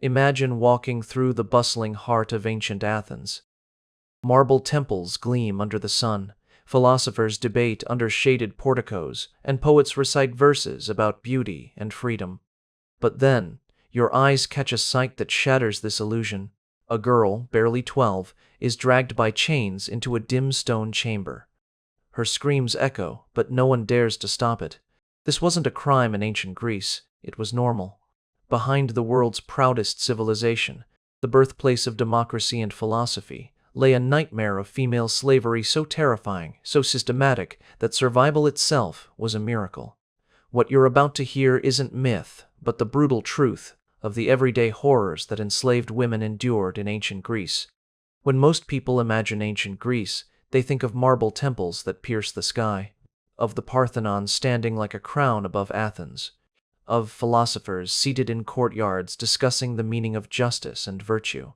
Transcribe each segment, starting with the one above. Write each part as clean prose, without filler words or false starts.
Imagine walking through the bustling heart of ancient Athens. Marble temples gleam under the sun, philosophers debate under shaded porticos, and poets recite verses about beauty and freedom. But then, your eyes catch a sight that shatters this illusion. A girl, barely 12, is dragged by chains into a dim stone chamber. Her screams echo, but no one dares to stop it. This wasn't a crime in ancient Greece, it was normal. Behind the world's proudest civilization, the birthplace of democracy and philosophy, lay a nightmare of female slavery so terrifying, so systematic, that survival itself was a miracle. What you're about to hear isn't myth, but the brutal truth of the everyday horrors that enslaved women endured in ancient Greece. When most people imagine ancient Greece, they think of marble temples that pierce the sky, of the Parthenon standing like a crown above Athens, of philosophers seated in courtyards discussing the meaning of justice and virtue.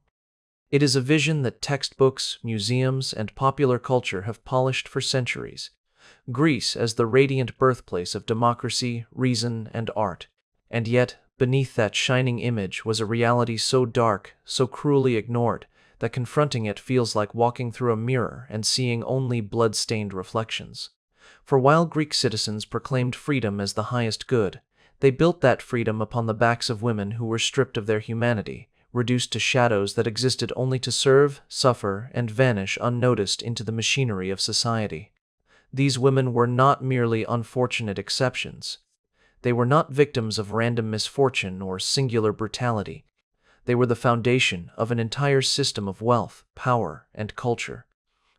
It is a vision that textbooks, museums, and popular culture have polished for centuries. Greece as the radiant birthplace of democracy, reason, and art. And yet, beneath that shining image was a reality so dark, so cruelly ignored, that confronting it feels like walking through a mirror and seeing only blood-stained reflections. For while Greek citizens proclaimed freedom as the highest good, they built that freedom upon the backs of women who were stripped of their humanity, reduced to shadows that existed only to serve, suffer, and vanish unnoticed into the machinery of society. These women were not merely unfortunate exceptions. They were not victims of random misfortune or singular brutality. They were the foundation of an entire system of wealth, power, and culture.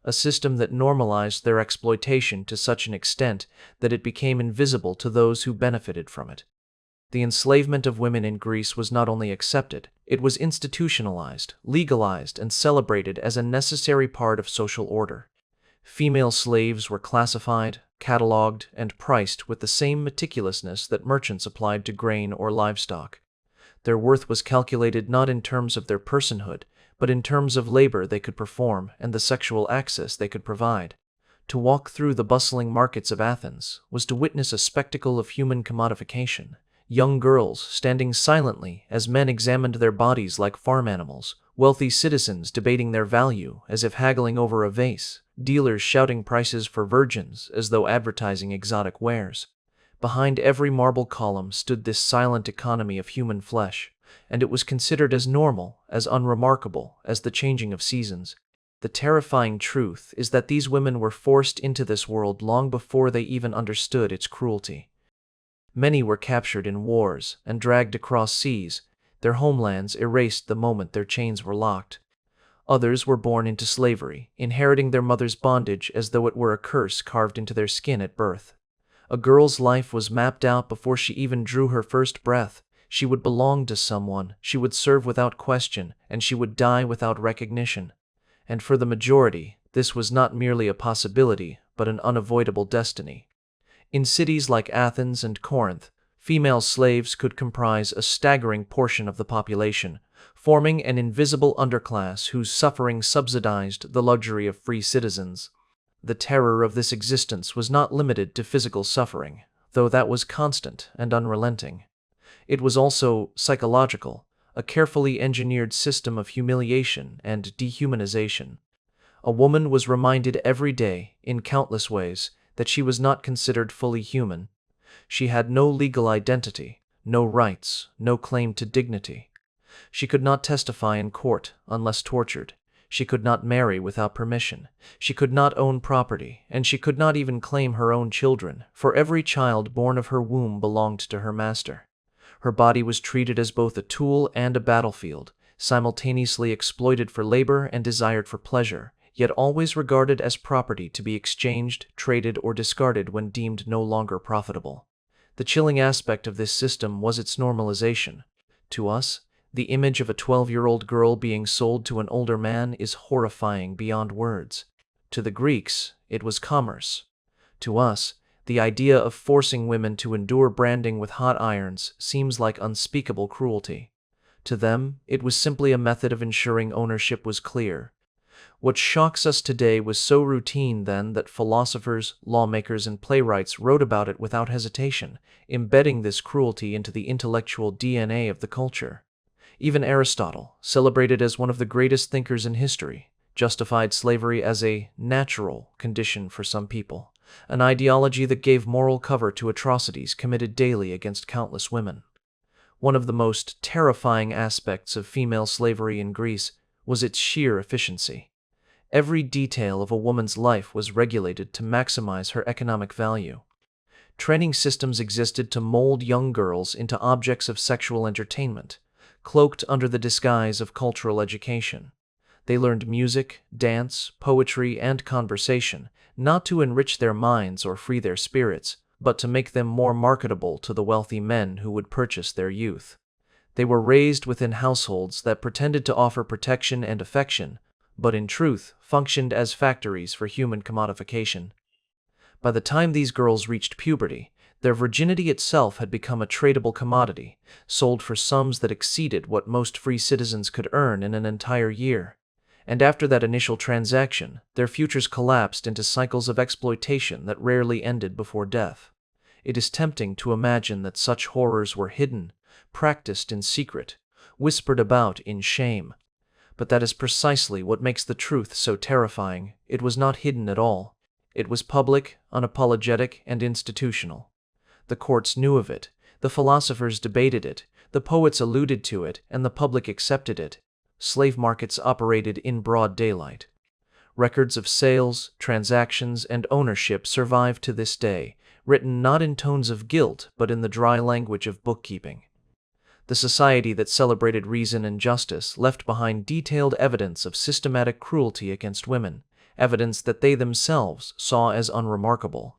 A system that normalized their exploitation to such an extent that it became invisible to those who benefited from it. The enslavement of women in Greece was not only accepted, it was institutionalized, legalized, and celebrated as a necessary part of social order. Female slaves were classified, catalogued, and priced with the same meticulousness that merchants applied to grain or livestock. Their worth was calculated not in terms of their personhood, but in terms of labor they could perform and the sexual access they could provide. To walk through the bustling markets of Athens was to witness a spectacle of human commodification. Young girls standing silently as men examined their bodies like farm animals, wealthy citizens debating their value as if haggling over a vase, dealers shouting prices for virgins as though advertising exotic wares. Behind every marble column stood this silent economy of human flesh, and it was considered as normal, as unremarkable as the changing of seasons. The terrifying truth is that these women were forced into this world long before they even understood its cruelty. Many were captured in wars and dragged across seas, their homelands erased the moment their chains were locked. Others were born into slavery, inheriting their mother's bondage as though it were a curse carved into their skin at birth. A girl's life was mapped out before she even drew her first breath. She would belong to someone, she would serve without question, and she would die without recognition. And for the majority, this was not merely a possibility, but an unavoidable destiny. In cities like Athens and Corinth, female slaves could comprise a staggering portion of the population, forming an invisible underclass whose suffering subsidized the luxury of free citizens. The terror of this existence was not limited to physical suffering, though that was constant and unrelenting. It was also psychological, a carefully engineered system of humiliation and dehumanization. A woman was reminded every day, in countless ways, that she was not considered fully human. She had no legal identity, no rights, no claim to dignity. She could not testify in court unless tortured. She could not marry without permission. She could not own property, and she could not even claim her own children, for every child born of her womb belonged to her master. Her body was treated as both a tool and a battlefield, simultaneously exploited for labor and desired for pleasure, yet always regarded as property to be exchanged, traded, or discarded when deemed no longer profitable. The chilling aspect of this system was its normalization. To us, the image of a 12-year-old girl being sold to an older man is horrifying beyond words. To the Greeks, it was commerce. To us, the idea of forcing women to endure branding with hot irons seems like unspeakable cruelty. To them, it was simply a method of ensuring ownership was clear. What shocks us today was so routine then that philosophers, lawmakers, and playwrights wrote about it without hesitation, embedding this cruelty into the intellectual DNA of the culture. Even Aristotle, celebrated as one of the greatest thinkers in history, justified slavery as a natural condition for some people, an ideology that gave moral cover to atrocities committed daily against countless women. One of the most terrifying aspects of female slavery in Greece was its sheer efficiency. Every detail of a woman's life was regulated to maximize her economic value. Training systems existed to mold young girls into objects of sexual entertainment, cloaked under the disguise of cultural education. They learned music, dance, poetry, and conversation, not to enrich their minds or free their spirits, but to make them more marketable to the wealthy men who would purchase their youth. They were raised within households that pretended to offer protection and affection, but in truth functioned as factories for human commodification. By the time these girls reached puberty, their virginity itself had become a tradable commodity, sold for sums that exceeded what most free citizens could earn in an entire year. And after that initial transaction, their futures collapsed into cycles of exploitation that rarely ended before death. It is tempting to imagine that such horrors were hidden, practiced in secret, whispered about in shame. But that is precisely what makes the truth so terrifying. It was not hidden at all. It was public, unapologetic, and institutional. The courts knew of it, the philosophers debated it, the poets alluded to it, and the public accepted it. Slave markets operated in broad daylight. Records of sales, transactions, and ownership survive to this day, written not in tones of guilt but in the dry language of bookkeeping. The society that celebrated reason and justice left behind detailed evidence of systematic cruelty against women, evidence that they themselves saw as unremarkable.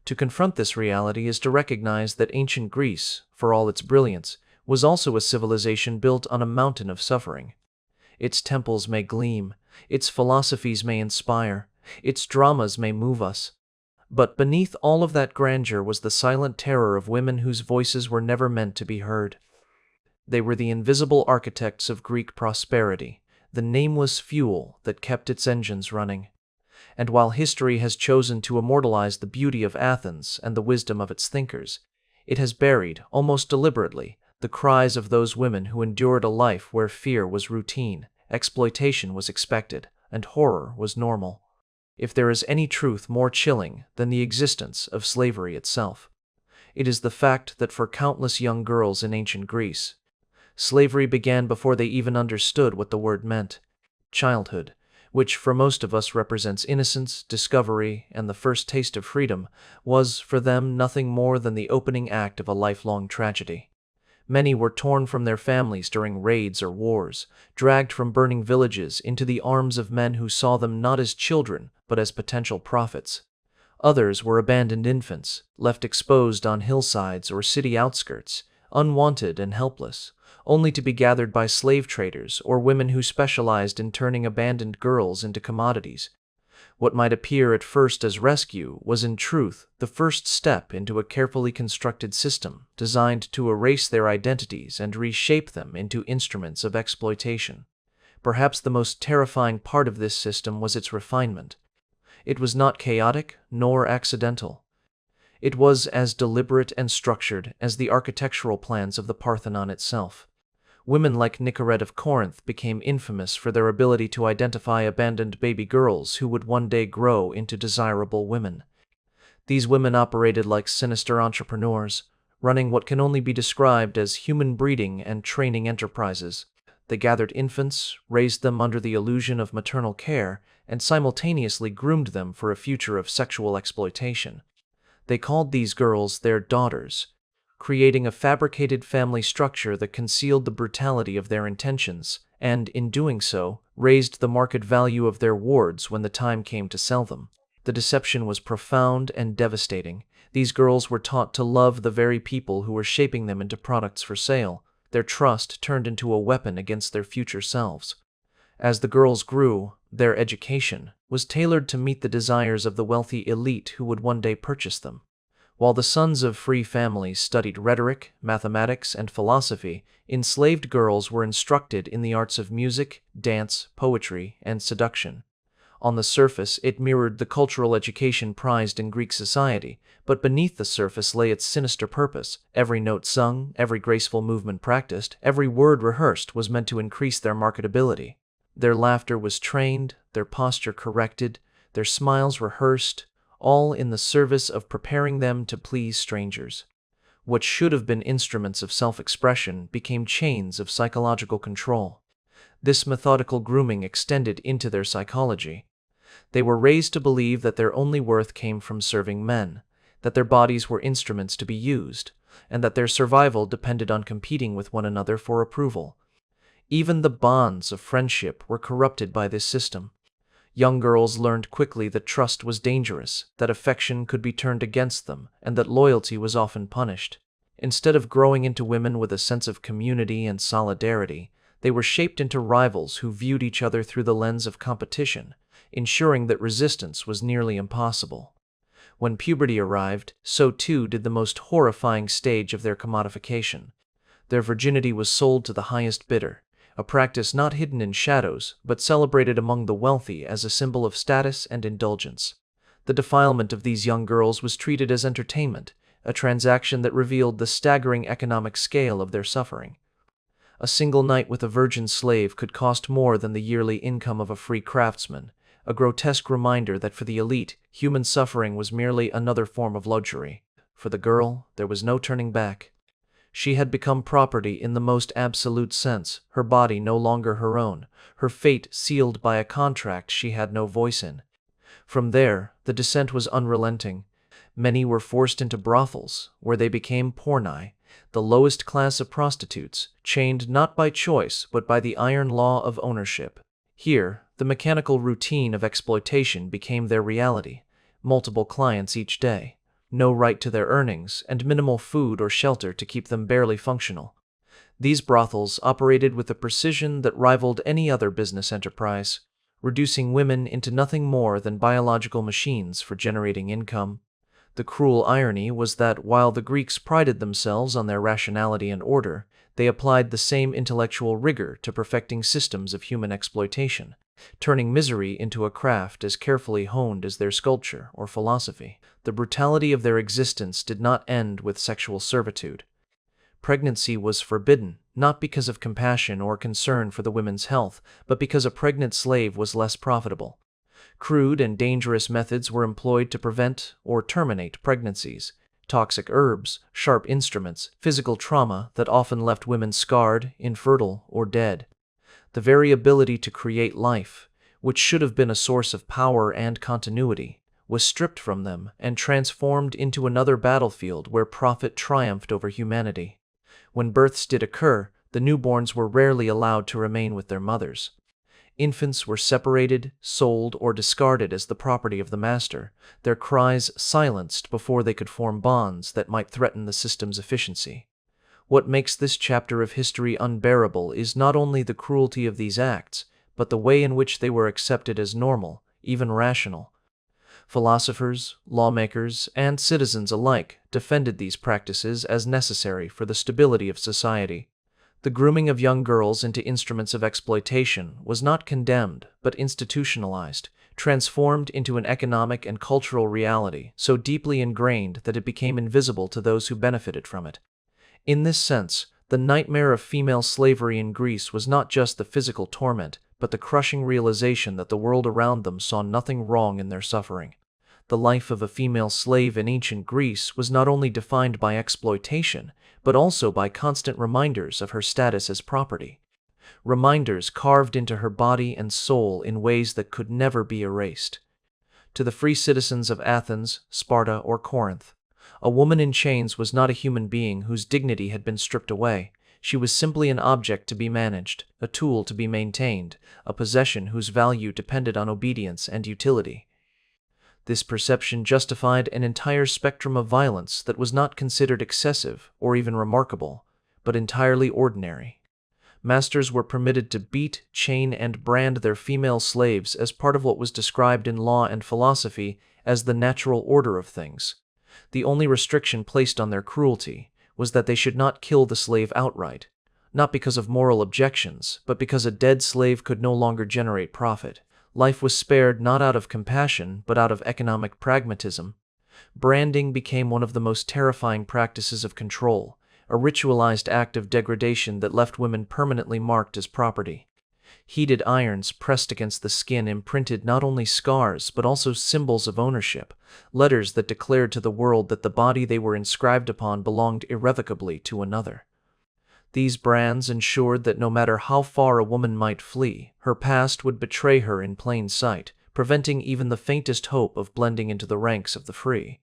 To confront this reality is to recognize that ancient Greece, for all its brilliance, was also a civilization built on a mountain of suffering. Its temples may gleam, its philosophies may inspire, its dramas may move us. But beneath all of that grandeur was the silent terror of women whose voices were never meant to be heard. They were the invisible architects of Greek prosperity, the nameless fuel that kept its engines running. And while history has chosen to immortalize the beauty of Athens and the wisdom of its thinkers, it has buried, almost deliberately, the cries of those women who endured a life where fear was routine, exploitation was expected, and horror was normal. If there is any truth more chilling than the existence of slavery itself, it is the fact that for countless young girls in ancient Greece, slavery began before they even understood what the word meant. Childhood, which for most of us represents innocence, discovery, and the first taste of freedom, was for them nothing more than the opening act of a lifelong tragedy. Many were torn from their families during raids or wars, dragged from burning villages into the arms of men who saw them not as children but as potential prophets. Others were abandoned infants, left exposed on hillsides or city outskirts, unwanted and helpless, only to be gathered by slave traders or women who specialized in turning abandoned girls into commodities. What might appear at first as rescue was in truth the first step into a carefully constructed system designed to erase their identities and reshape them into instruments of exploitation. Perhaps the most terrifying part of this system was its refinement. It was not chaotic nor accidental. It was as deliberate and structured as the architectural plans of the Parthenon itself. Women like Nicorette of Corinth became infamous for their ability to identify abandoned baby girls who would one day grow into desirable women. These women operated like sinister entrepreneurs, running what can only be described as human breeding and training enterprises. They gathered infants, raised them under the illusion of maternal care, and simultaneously groomed them for a future of sexual exploitation. They called these girls their daughters, creating a fabricated family structure that concealed the brutality of their intentions, and, in doing so, raised the market value of their wards when the time came to sell them. The deception was profound and devastating. These girls were taught to love the very people who were shaping them into products for sale, their trust turned into a weapon against their future selves. As the girls grew, their education was tailored to meet the desires of the wealthy elite who would one day purchase them. While the sons of free families studied rhetoric, mathematics, and philosophy, enslaved girls were instructed in the arts of music, dance, poetry, and seduction. On the surface, it mirrored the cultural education prized in Greek society, but beneath the surface lay its sinister purpose. Every note sung, every graceful movement practiced, every word rehearsed was meant to increase their marketability. Their laughter was trained, their posture corrected, their smiles rehearsed, all in the service of preparing them to please strangers. What should have been instruments of self-expression became chains of psychological control. This methodical grooming extended into their psychology. They were raised to believe that their only worth came from serving men, that their bodies were instruments to be used, and that their survival depended on competing with one another for approval. Even the bonds of friendship were corrupted by this system. Young girls learned quickly that trust was dangerous, that affection could be turned against them, and that loyalty was often punished. Instead of growing into women with a sense of community and solidarity, they were shaped into rivals who viewed each other through the lens of competition, ensuring that resistance was nearly impossible. When puberty arrived, so too did the most horrifying stage of their commodification. Their virginity was sold to the highest bidder, a practice not hidden in shadows, but celebrated among the wealthy as a symbol of status and indulgence. The defilement of these young girls was treated as entertainment, a transaction that revealed the staggering economic scale of their suffering. A single night with a virgin slave could cost more than the yearly income of a free craftsman, a grotesque reminder that for the elite, human suffering was merely another form of luxury. For the girl, there was no turning back. She had become property in the most absolute sense, her body no longer her own, her fate sealed by a contract she had no voice in. From there, the descent was unrelenting. Many were forced into brothels, where they became porni, the lowest class of prostitutes, chained not by choice but by the iron law of ownership. Here, the mechanical routine of exploitation became their reality: multiple clients each day, no right to their earnings, and minimal food or shelter to keep them barely functional. These brothels operated with a precision that rivaled any other business enterprise, reducing women into nothing more than biological machines for generating income. The cruel irony was that while the Greeks prided themselves on their rationality and order, they applied the same intellectual rigor to perfecting systems of human exploitation, turning misery into a craft as carefully honed as their sculpture or philosophy. The brutality of their existence did not end with sexual servitude. Pregnancy was forbidden, not because of compassion or concern for the women's health, but because a pregnant slave was less profitable. Crude and dangerous methods were employed to prevent or terminate pregnancies: toxic herbs, sharp instruments, physical trauma that often left women scarred, infertile, or dead. The very ability to create life, which should have been a source of power and continuity, was stripped from them and transformed into another battlefield where profit triumphed over humanity. When births did occur, the newborns were rarely allowed to remain with their mothers. Infants were separated, sold, or discarded as the property of the master, their cries silenced before they could form bonds that might threaten the system's efficiency. What makes this chapter of history unbearable is not only the cruelty of these acts, but the way in which they were accepted as normal, even rational. Philosophers, lawmakers, and citizens alike defended these practices as necessary for the stability of society. The grooming of young girls into instruments of exploitation was not condemned, but institutionalized, transformed into an economic and cultural reality so deeply ingrained that it became invisible to those who benefited from it. In this sense, the nightmare of female slavery in Greece was not just the physical torment, but the crushing realization that the world around them saw nothing wrong in their suffering. The life of a female slave in ancient Greece was not only defined by exploitation, but also by constant reminders of her status as property. Reminders carved into her body and soul in ways that could never be erased. To the free citizens of Athens, Sparta, or Corinth, a woman in chains was not a human being whose dignity had been stripped away. She was simply an object to be managed, a tool to be maintained, a possession whose value depended on obedience and utility. This perception justified an entire spectrum of violence that was not considered excessive or even remarkable, but entirely ordinary. Masters were permitted to beat, chain, and brand their female slaves as part of what was described in law and philosophy as the natural order of things. The only restriction placed on their cruelty was that they should not kill the slave outright, not because of moral objections, but because a dead slave could no longer generate profit. Life was spared not out of compassion, but out of economic pragmatism. Branding became one of the most terrifying practices of control, a ritualized act of degradation that left women permanently marked as property. Heated irons pressed against the skin imprinted not only scars but also symbols of ownership, letters that declared to the world that the body they were inscribed upon belonged irrevocably to another. These brands ensured that no matter how far a woman might flee, her past would betray her in plain sight, preventing even the faintest hope of blending into the ranks of the free.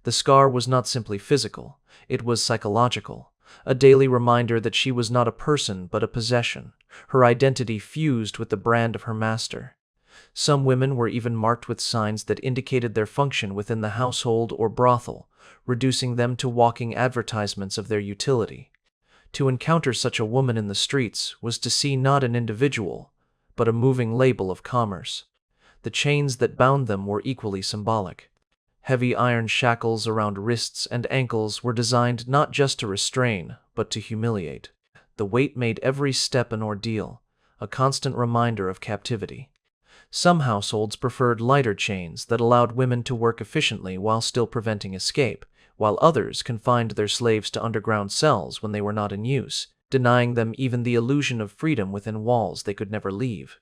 The scar was not simply physical, it was psychological, a daily reminder that she was not a person but a possession, her identity fused with the brand of her master. Some women were even marked with signs that indicated their function within the household or brothel, reducing them to walking advertisements of their utility. To encounter such a woman in the streets was to see not an individual, but a moving label of commerce. The chains that bound them were equally symbolic. Heavy iron shackles around wrists and ankles were designed not just to restrain, but to humiliate. The weight made every step an ordeal, a constant reminder of captivity. Some households preferred lighter chains that allowed women to work efficiently while still preventing escape, while others confined their slaves to underground cells when they were not in use, denying them even the illusion of freedom within walls they could never leave.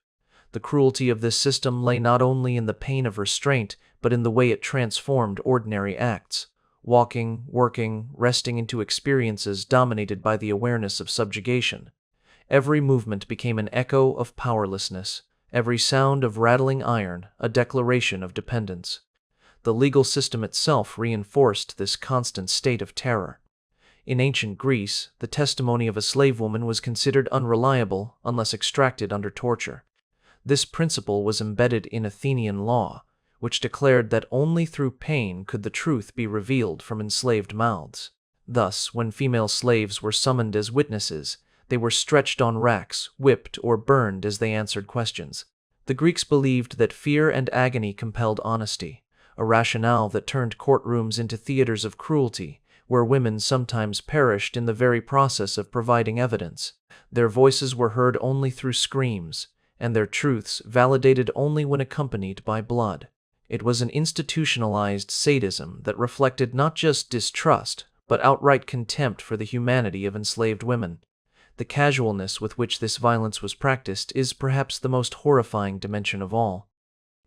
The cruelty of this system lay not only in the pain of restraint, but in the way it transformed ordinary acts, walking, working, resting into experiences dominated by the awareness of subjugation. Every movement became an echo of powerlessness, every sound of rattling iron a declaration of dependence. The legal system itself reinforced this constant state of terror. In ancient Greece, the testimony of a slave woman was considered unreliable unless extracted under torture. This principle was embedded in Athenian law, which declared that only through pain could the truth be revealed from enslaved mouths. Thus, when female slaves were summoned as witnesses, they were stretched on racks, whipped, or burned as they answered questions. The Greeks believed that fear and agony compelled honesty, a rationale that turned courtrooms into theaters of cruelty, where women sometimes perished in the very process of providing evidence. Their voices were heard only through screams, and their truths validated only when accompanied by blood. It was an institutionalized sadism that reflected not just distrust, but outright contempt for the humanity of enslaved women. The casualness with which this violence was practiced is perhaps the most horrifying dimension of all.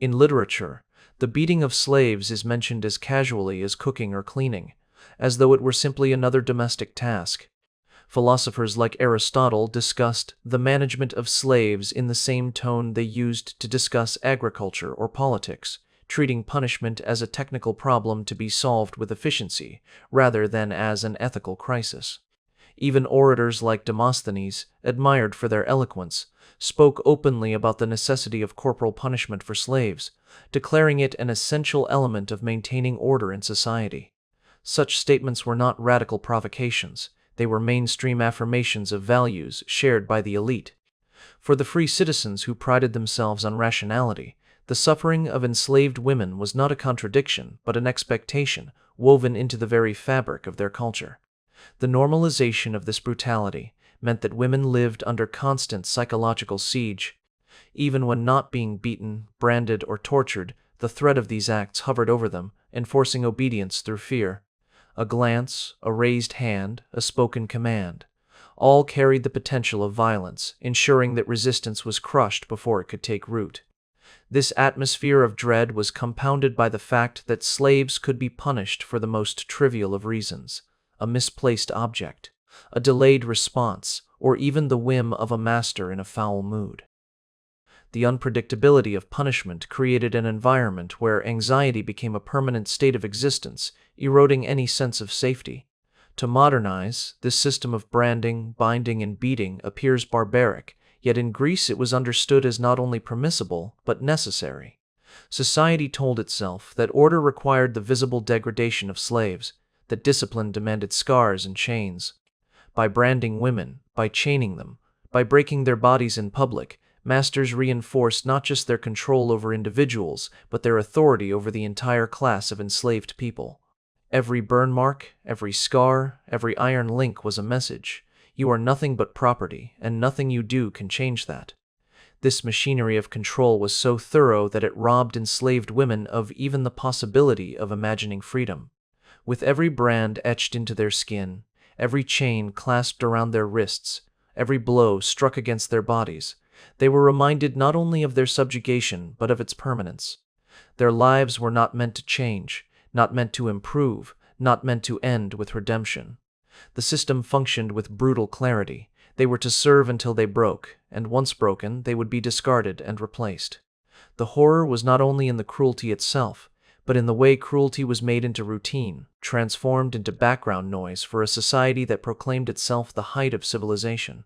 In literature, the beating of slaves is mentioned as casually as cooking or cleaning, as though it were simply another domestic task. Philosophers like Aristotle discussed the management of slaves in the same tone they used to discuss agriculture or politics, treating punishment as a technical problem to be solved with efficiency, rather than as an ethical crisis. Even orators like Demosthenes, admired for their eloquence, spoke openly about the necessity of corporal punishment for slaves, declaring it an essential element of maintaining order in society. Such statements were not radical provocations, they were mainstream affirmations of values shared by the elite. For the free citizens who prided themselves on rationality, the suffering of enslaved women was not a contradiction, but an expectation woven into the very fabric of their culture. The normalization of this brutality meant that women lived under constant psychological siege. Even when not being beaten, branded, or tortured, the threat of these acts hovered over them, enforcing obedience through fear. A glance, a raised hand, a spoken command, all carried the potential of violence, ensuring that resistance was crushed before it could take root. This atmosphere of dread was compounded by the fact that slaves could be punished for the most trivial of reasons: a misplaced object, a delayed response, or even the whim of a master in a foul mood. The unpredictability of punishment created an environment where anxiety became a permanent state of existence, eroding any sense of safety. To modernize, this system of branding, binding, and beating appears barbaric, yet in Greece it was understood as not only permissible, but necessary. Society told itself that order required the visible degradation of slaves, that discipline demanded scars and chains. By branding women, by chaining them, by breaking their bodies in public, masters reinforced not just their control over individuals, but their authority over the entire class of enslaved people. Every burn mark, every scar, every iron link was a message. You are nothing but property, and nothing you do can change that. This machinery of control was so thorough that it robbed enslaved women of even the possibility of imagining freedom. With every brand etched into their skin, every chain clasped around their wrists, every blow struck against their bodies, they were reminded not only of their subjugation but of its permanence. Their lives were not meant to change, not meant to improve, not meant to end with redemption. The system functioned with brutal clarity. They were to serve until they broke, and once broken, they would be discarded and replaced. The horror was not only in the cruelty itself, but in the way cruelty was made into routine, transformed into background noise for a society that proclaimed itself the height of civilization.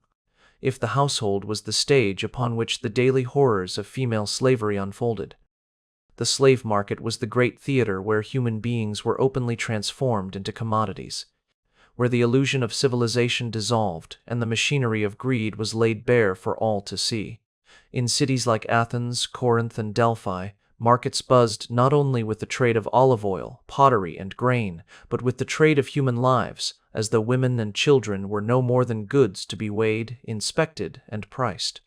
If the household was the stage upon which the daily horrors of female slavery unfolded, the slave market was the great theater where human beings were openly transformed into commodities, where the illusion of civilization dissolved and the machinery of greed was laid bare for all to see. In cities like Athens, Corinth, and Delphi, markets buzzed not only with the trade of olive oil, pottery, and grain, but with the trade of human lives, as though women and children were no more than goods to be weighed, inspected, and priced.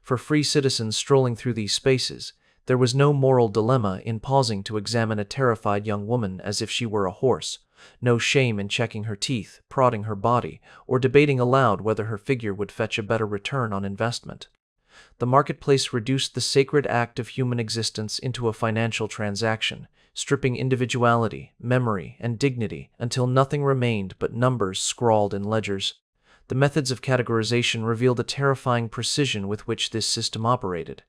For free citizens strolling through these spaces, there was no moral dilemma in pausing to examine a terrified young woman as if she were a horse, no shame in checking her teeth, prodding her body, or debating aloud whether her figure would fetch a better return on investment. The marketplace reduced the sacred act of human existence into a financial transaction, stripping individuality, memory, and dignity until nothing remained but numbers scrawled in ledgers. The methods of categorization revealed a terrifying precision with which this system operated.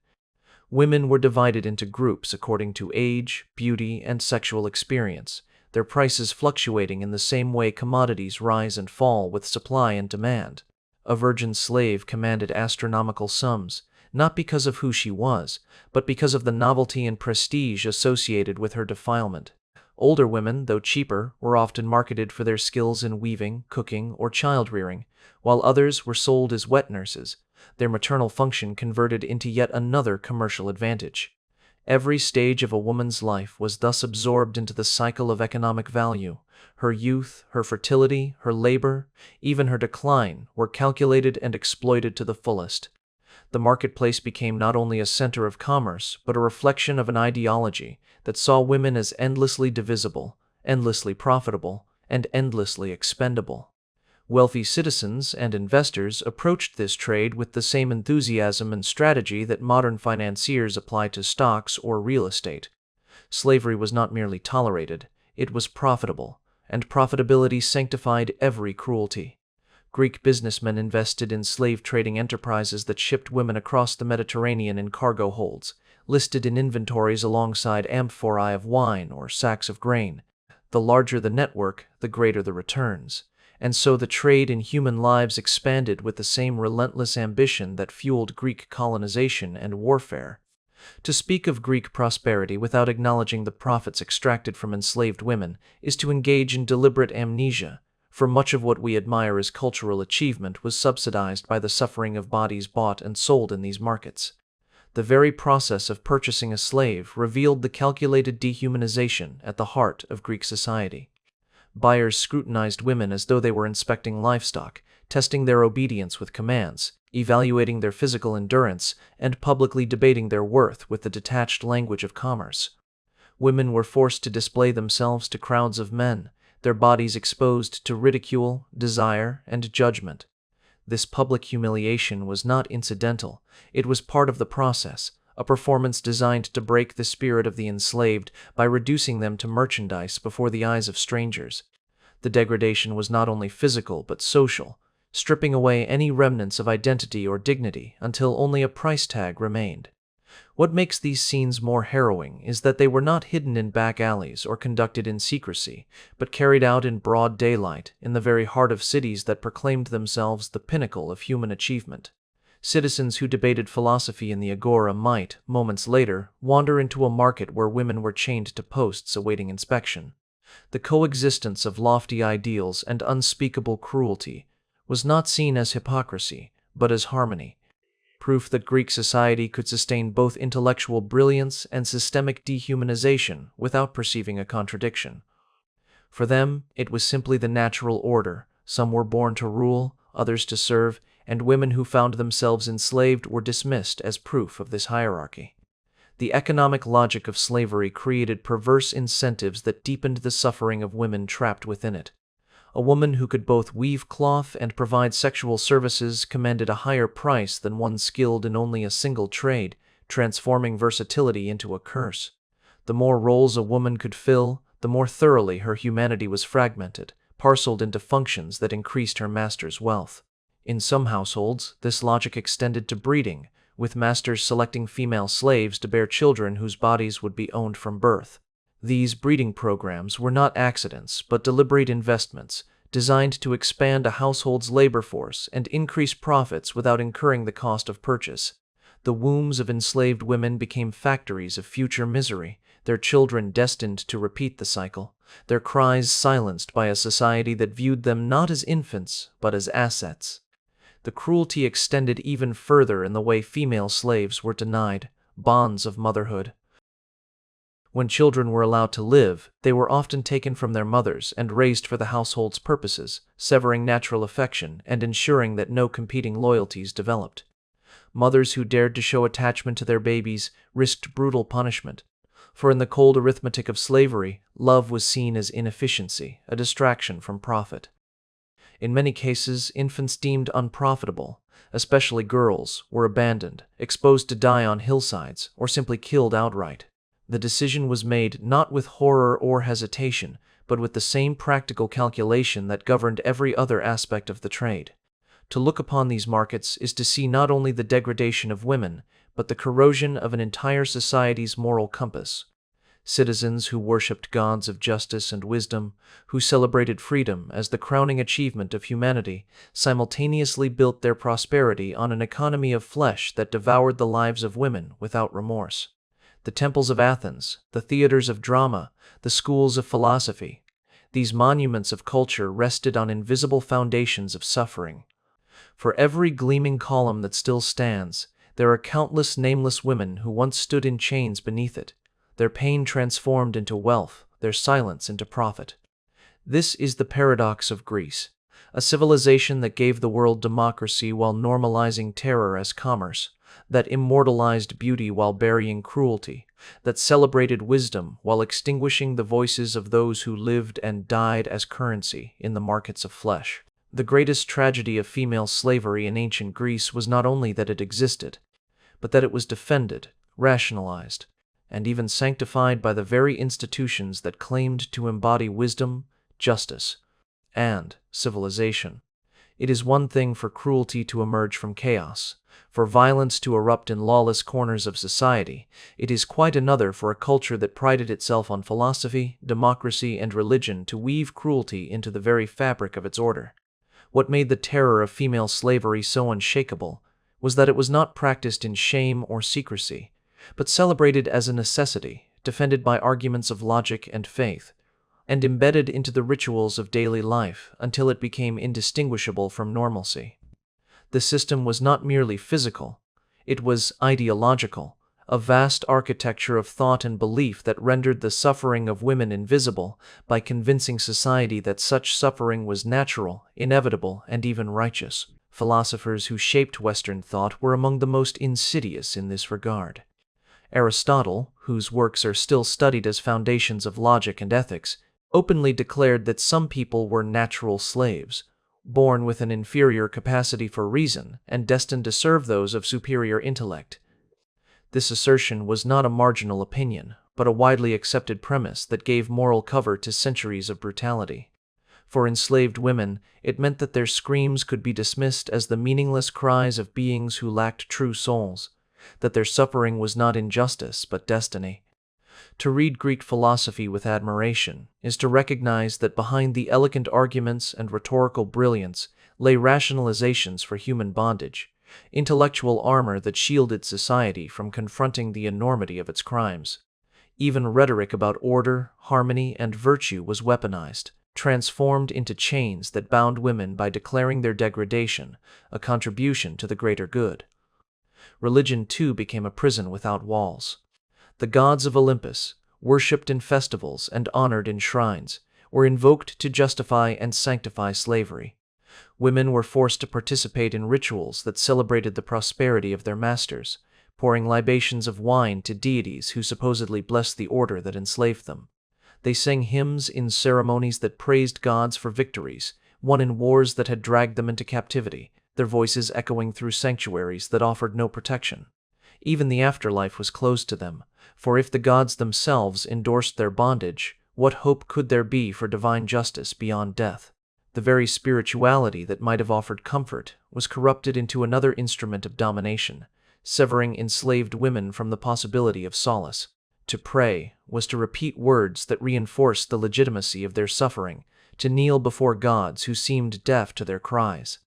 Women were divided into groups according to age, beauty, and sexual experience, their prices fluctuating in the same way commodities rise and fall with supply and demand. A virgin slave commanded astronomical sums, not because of who she was, but because of the novelty and prestige associated with her defilement. Older women, though cheaper, were often marketed for their skills in weaving, cooking, or child-rearing, while others were sold as wet nurses, their maternal function converted into yet another commercial advantage. Every stage of a woman's life was thus absorbed into the cycle of economic value. Her youth, her fertility, her labor, even her decline, were calculated and exploited to the fullest. The marketplace became not only a center of commerce, but a reflection of an ideology that saw women as endlessly divisible, endlessly profitable, and endlessly expendable. Wealthy citizens and investors approached this trade with the same enthusiasm and strategy that modern financiers apply to stocks or real estate. Slavery was not merely tolerated, it was profitable, and profitability sanctified every cruelty. Greek businessmen invested in slave-trading enterprises that shipped women across the Mediterranean in cargo holds, listed in inventories alongside amphorae of wine or sacks of grain. The larger the network, the greater the returns. And so the trade in human lives expanded with the same relentless ambition that fueled Greek colonization and warfare. To speak of Greek prosperity without acknowledging the profits extracted from enslaved women is to engage in deliberate amnesia, for much of what we admire as cultural achievement was subsidized by the suffering of bodies bought and sold in these markets. The very process of purchasing a slave revealed the calculated dehumanization at the heart of Greek society. Buyers scrutinized women as though they were inspecting livestock, testing their obedience with commands, evaluating their physical endurance, and publicly debating their worth with the detached language of commerce. Women were forced to display themselves to crowds of men, their bodies exposed to ridicule, desire, and judgment. This public humiliation was not incidental, it was part of the process, a performance designed to break the spirit of the enslaved by reducing them to merchandise before the eyes of strangers. The degradation was not only physical but social, stripping away any remnants of identity or dignity until only a price tag remained. What makes these scenes more harrowing is that they were not hidden in back alleys or conducted in secrecy, but carried out in broad daylight in the very heart of cities that proclaimed themselves the pinnacle of human achievement. Citizens who debated philosophy in the agora might, moments later, wander into a market where women were chained to posts awaiting inspection. The coexistence of lofty ideals and unspeakable cruelty was not seen as hypocrisy, but as harmony, proof that Greek society could sustain both intellectual brilliance and systemic dehumanization without perceiving a contradiction. For them, it was simply the natural order. Some were born to rule, others to serve, and women who found themselves enslaved were dismissed as proof of this hierarchy. The economic logic of slavery created perverse incentives that deepened the suffering of women trapped within it. A woman who could both weave cloth and provide sexual services commanded a higher price than one skilled in only a single trade, transforming versatility into a curse. The more roles a woman could fill, the more thoroughly her humanity was fragmented, parceled into functions that increased her master's wealth. In some households, this logic extended to breeding, with masters selecting female slaves to bear children whose bodies would be owned from birth. These breeding programs were not accidents, but deliberate investments, designed to expand a household's labor force and increase profits without incurring the cost of purchase. The wombs of enslaved women became factories of future misery, their children destined to repeat the cycle, their cries silenced by a society that viewed them not as infants, but as assets. The cruelty extended even further in the way female slaves were denied bonds of motherhood. When children were allowed to live, they were often taken from their mothers and raised for the household's purposes, severing natural affection and ensuring that no competing loyalties developed. Mothers who dared to show attachment to their babies risked brutal punishment, for in the cold arithmetic of slavery, love was seen as inefficiency, a distraction from profit. In many cases, infants deemed unprofitable, especially girls, were abandoned, exposed to die on hillsides, or simply killed outright. The decision was made not with horror or hesitation, but with the same practical calculation that governed every other aspect of the trade. To look upon these markets is to see not only the degradation of women, but the corrosion of an entire society's moral compass. Citizens who worshipped gods of justice and wisdom, who celebrated freedom as the crowning achievement of humanity, simultaneously built their prosperity on an economy of flesh that devoured the lives of women without remorse. The temples of Athens, the theaters of drama, the schools of philosophy, these monuments of culture rested on invisible foundations of suffering. For every gleaming column that still stands, there are countless nameless women who once stood in chains beneath it, their pain transformed into wealth, their silence into profit. This is the paradox of Greece, a civilization that gave the world democracy while normalizing terror as commerce, that immortalized beauty while burying cruelty, that celebrated wisdom while extinguishing the voices of those who lived and died as currency in the markets of flesh. The greatest tragedy of female slavery in ancient Greece was not only that it existed, but that it was defended, rationalized, and even sanctified by the very institutions that claimed to embody wisdom, justice, and civilization. It is one thing for cruelty to emerge from chaos, for violence to erupt in lawless corners of society. It is quite another for a culture that prided itself on philosophy, democracy, and religion to weave cruelty into the very fabric of its order. What made the terror of female slavery so unshakable was that it was not practiced in shame or secrecy, but celebrated as a necessity, defended by arguments of logic and faith, and embedded into the rituals of daily life until it became indistinguishable from normalcy. The system was not merely physical, it was ideological, a vast architecture of thought and belief that rendered the suffering of women invisible by convincing society that such suffering was natural, inevitable, and even righteous. Philosophers who shaped Western thought were among the most insidious in this regard. Aristotle, whose works are still studied as foundations of logic and ethics, openly declared that some people were natural slaves, born with an inferior capacity for reason and destined to serve those of superior intellect. This assertion was not a marginal opinion, but a widely accepted premise that gave moral cover to centuries of brutality. For enslaved women, it meant that their screams could be dismissed as the meaningless cries of beings who lacked true souls, that their suffering was not injustice but destiny. To read Greek philosophy with admiration is to recognize that behind the elegant arguments and rhetorical brilliance lay rationalizations for human bondage, intellectual armor that shielded society from confronting the enormity of its crimes. Even rhetoric about order, harmony, and virtue was weaponized, transformed into chains that bound women by declaring their degradation a contribution to the greater good. Religion, too, became a prison without walls. The gods of Olympus, worshipped in festivals and honored in shrines, were invoked to justify and sanctify slavery. Women were forced to participate in rituals that celebrated the prosperity of their masters, pouring libations of wine to deities who supposedly blessed the order that enslaved them. They sang hymns in ceremonies that praised gods for victories, won in wars that had dragged them into captivity, their voices echoing through sanctuaries that offered no protection. Even the afterlife was closed to them, for if the gods themselves endorsed their bondage, what hope could there be for divine justice beyond death? The very spirituality that might have offered comfort was corrupted into another instrument of domination, severing enslaved women from the possibility of solace. To pray was to repeat words that reinforced the legitimacy of their suffering, to kneel before gods who seemed deaf to their cries.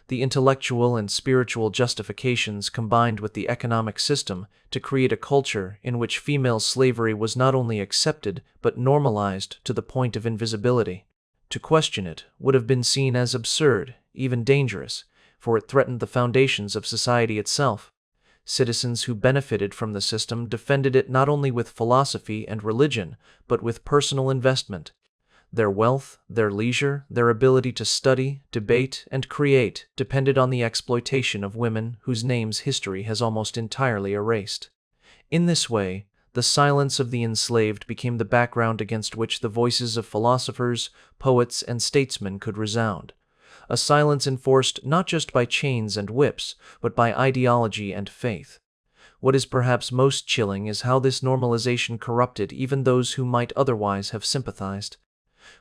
The intellectual and spiritual justifications combined with the economic system to create a culture in which female slavery was not only accepted but normalized to the point of invisibility. To question it would have been seen as absurd, even dangerous, for it threatened the foundations of society itself. Citizens who benefited from the system defended it not only with philosophy and religion, but with personal investment. Their wealth, their leisure, their ability to study, debate, and create depended on the exploitation of women whose names history has almost entirely erased. In this way, the silence of the enslaved became the background against which the voices of philosophers, poets, and statesmen could resound. A silence enforced not just by chains and whips, but by ideology and faith. What is perhaps most chilling is how this normalization corrupted even those who might otherwise have sympathized.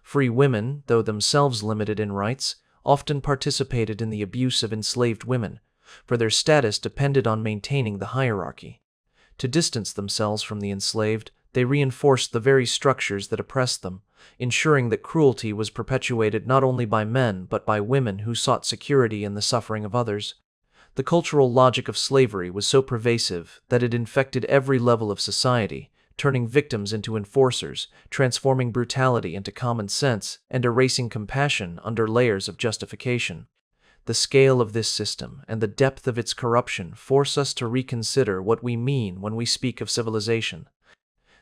Free women, though themselves limited in rights, often participated in the abuse of enslaved women, for their status depended on maintaining the hierarchy. To distance themselves from the enslaved, they reinforced the very structures that oppressed them, ensuring that cruelty was perpetuated not only by men but by women who sought security in the suffering of others. The cultural logic of slavery was so pervasive that it infected every level of society, turning victims into enforcers, transforming brutality into common sense, and erasing compassion under layers of justification. The scale of this system and the depth of its corruption force us to reconsider what we mean when we speak of civilization.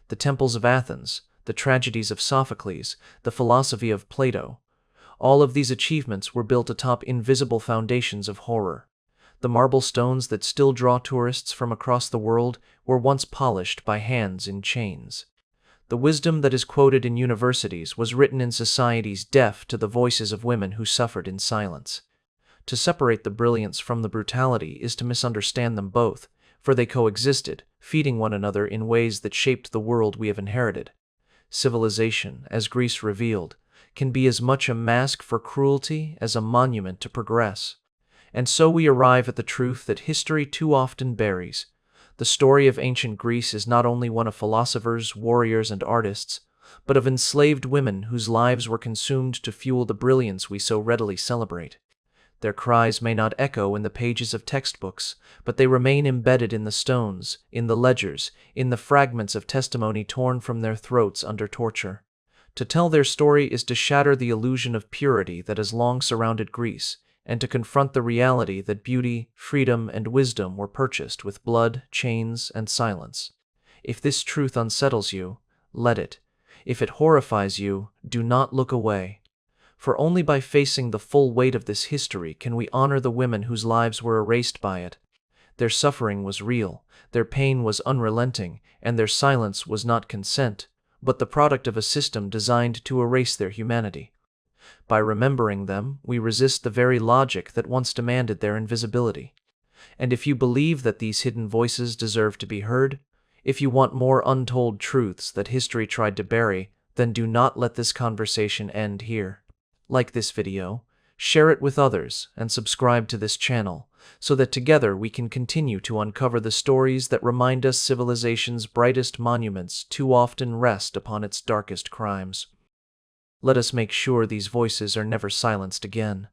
The temples of Athens, the tragedies of Sophocles, the philosophy of Plato, all of these achievements were built atop invisible foundations of horror. The marble stones that still draw tourists from across the world were once polished by hands in chains. The wisdom that is quoted in universities was written in societies deaf to the voices of women who suffered in silence. To separate the brilliance from the brutality is to misunderstand them both, for they coexisted, feeding one another in ways that shaped the world we have inherited. Civilization, as Greece revealed, can be as much a mask for cruelty as a monument to progress. And so we arrive at the truth that history too often buries. The story of ancient Greece is not only one of philosophers, warriors, and artists, but of enslaved women whose lives were consumed to fuel the brilliance we so readily celebrate. Their cries may not echo in the pages of textbooks, but they remain embedded in the stones, in the ledgers, in the fragments of testimony torn from their throats under torture. To tell their story is to shatter the illusion of purity that has long surrounded Greece, and to confront the reality that beauty, freedom, and wisdom were purchased with blood, chains, and silence. If this truth unsettles you, let it. If it horrifies you, do not look away. For only by facing the full weight of this history can we honor the women whose lives were erased by it. Their suffering was real, their pain was unrelenting, and their silence was not consent, but the product of a system designed to erase their humanity. By remembering them, we resist the very logic that once demanded their invisibility. And if you believe that these hidden voices deserve to be heard, if you want more untold truths that history tried to bury, then do not let this conversation end here. Like this video, share it with others, and subscribe to this channel, so that together we can continue to uncover the stories that remind us civilization's brightest monuments too often rest upon its darkest crimes. Let us make sure these voices are never silenced again.